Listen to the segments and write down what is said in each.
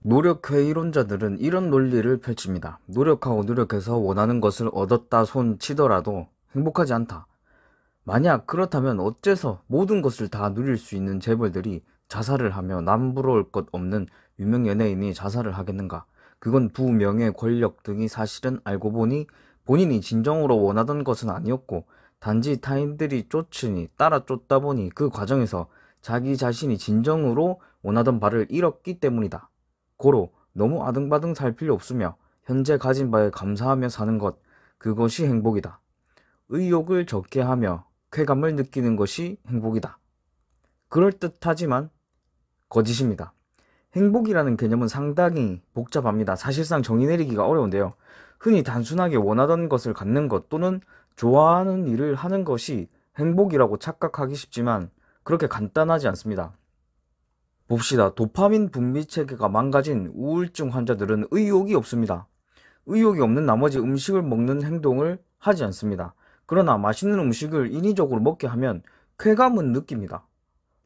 노력회의론자들은 이런 논리를 펼칩니다. 노력하고 노력해서 원하는 것을 얻었다 손 치더라도 행복하지 않다. 만약 그렇다면 어째서 모든 것을 다 누릴 수 있는 재벌들이 자살을 하며 남부러울 것 없는 유명 연예인이 자살을 하겠는가? 그건 부명예, 권력 등이 사실은 알고 보니 본인이 진정으로 원하던 것은 아니었고 단지 타인들이 쫓으니 따라 쫓다 보니 그 과정에서 자기 자신이 진정으로 원하던 바를 잃었기 때문이다. 고로 너무 아등바등 살 필요 없으며 현재 가진 바에 감사하며 사는 것, 그것이 행복이다. 의욕을 적게 하며 쾌감을 느끼는 것이 행복이다. 그럴듯하지만 거짓입니다. 행복이라는 개념은 상당히 복잡합니다. 사실상 정의 내리기가 어려운데요. 흔히 단순하게 원하던 것을 갖는 것 또는 좋아하는 일을 하는 것이 행복이라고 착각하기 쉽지만 그렇게 간단하지 않습니다. 봅시다. 도파민 분비 체계가 망가진 우울증 환자들은 의욕이 없습니다. 의욕이 없는 나머지 음식을 먹는 행동을 하지 않습니다. 그러나 맛있는 음식을 인위적으로 먹게 하면 쾌감은 느낍니다.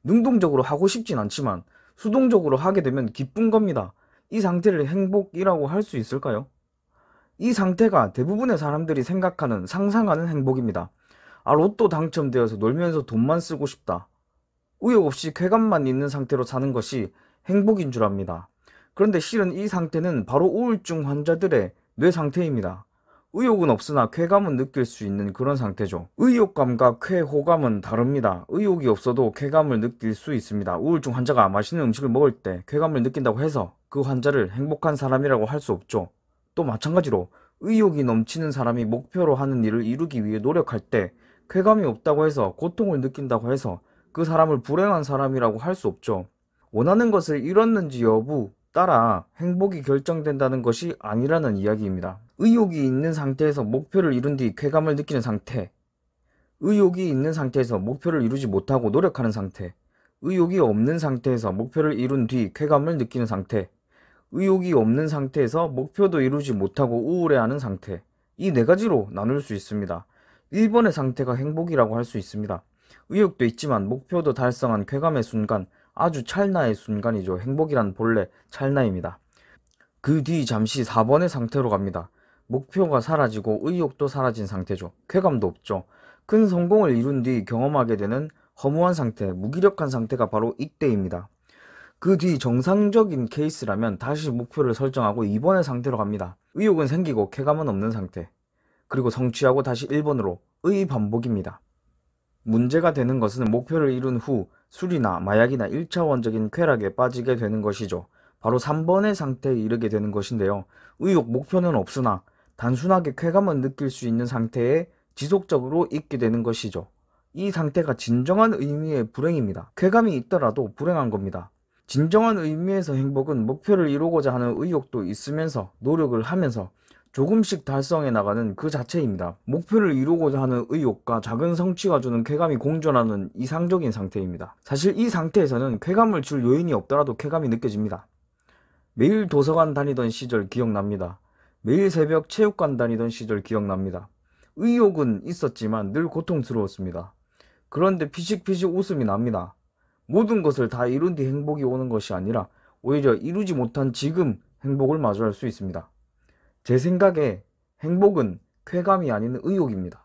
능동적으로 하고 싶진 않지만 수동적으로 하게 되면 기쁜 겁니다. 이 상태를 행복이라고 할 수 있을까요? 이 상태가 대부분의 사람들이 생각하는, 상상하는 행복입니다. 로또 당첨되어서 놀면서 돈만 쓰고 싶다. 의욕 없이 쾌감만 있는 상태로 사는 것이 행복인 줄 압니다. 그런데 실은 이 상태는 바로 우울증 환자들의 뇌 상태입니다. 의욕은 없으나 쾌감은 느낄 수 있는 그런 상태죠. 의욕감과 쾌호감은 다릅니다. 의욕이 없어도 쾌감을 느낄 수 있습니다. 우울증 환자가 맛있는 음식을 먹을 때 쾌감을 느낀다고 해서 그 환자를 행복한 사람이라고 할 수 없죠. 또 마찬가지로 의욕이 넘치는 사람이 목표로 하는 일을 이루기 위해 노력할 때 쾌감이 없다고 해서 고통을 느낀다고 해서 그 사람을 불행한 사람이라고 할 수 없죠. 원하는 것을 잃었는지 여부 따라 행복이 결정된다는 것이 아니라는 이야기입니다. 의욕이 있는 상태에서 목표를 이룬 뒤 쾌감을 느끼는 상태, 의욕이 있는 상태에서 목표를 이루지 못하고 노력하는 상태, 의욕이 없는 상태에서 목표를 이룬 뒤 쾌감을 느끼는 상태, 의욕이 없는 상태에서 목표도 이루지 못하고 우울해하는 상태, 이 네 가지로 나눌 수 있습니다. 1번의 상태가 행복이라고 할 수 있습니다. 의욕도 있지만 목표도 달성한 쾌감의 순간, 아주 찰나의 순간이죠. 행복이란 본래 찰나입니다. 그 뒤 잠시 4번의 상태로 갑니다. 목표가 사라지고 의욕도 사라진 상태죠. 쾌감도 없죠. 큰 성공을 이룬 뒤 경험하게 되는 허무한 상태, 무기력한 상태가 바로 이때입니다. 그 뒤 정상적인 케이스라면 다시 목표를 설정하고 2번의 상태로 갑니다. 의욕은 생기고 쾌감은 없는 상태. 그리고 성취하고 다시 1번으로 의 반복입니다. 문제가 되는 것은 목표를 이룬 후 술이나 마약이나 1차원적인 쾌락에 빠지게 되는 것이죠. 바로 3번의 상태에 이르게 되는 것인데요. 의욕, 목표는 없으나 단순하게 쾌감은 느낄 수 있는 상태에 지속적으로 있게 되는 것이죠. 이 상태가 진정한 의미의 불행입니다. 쾌감이 있더라도 불행한 겁니다. 진정한 의미에서 행복은 목표를 이루고자 하는 의욕도 있으면서 노력을 하면서 조금씩 달성해 나가는 그 자체입니다. 목표를 이루고자 하는 의욕과 작은 성취가 주는 쾌감이 공존하는 이상적인 상태입니다. 사실 이 상태에서는 쾌감을 줄 요인이 없더라도 쾌감이 느껴집니다. 매일 도서관 다니던 시절 기억납니다. 매일 새벽 체육관 다니던 시절 기억납니다. 의욕은 있었지만 늘 고통스러웠습니다. 그런데 피식피식 웃음이 납니다. 모든 것을 다 이룬 뒤 행복이 오는 것이 아니라 오히려 이루지 못한 지금 행복을 마주할 수 있습니다. 제 생각에 행복은 쾌감이 아닌 의욕입니다.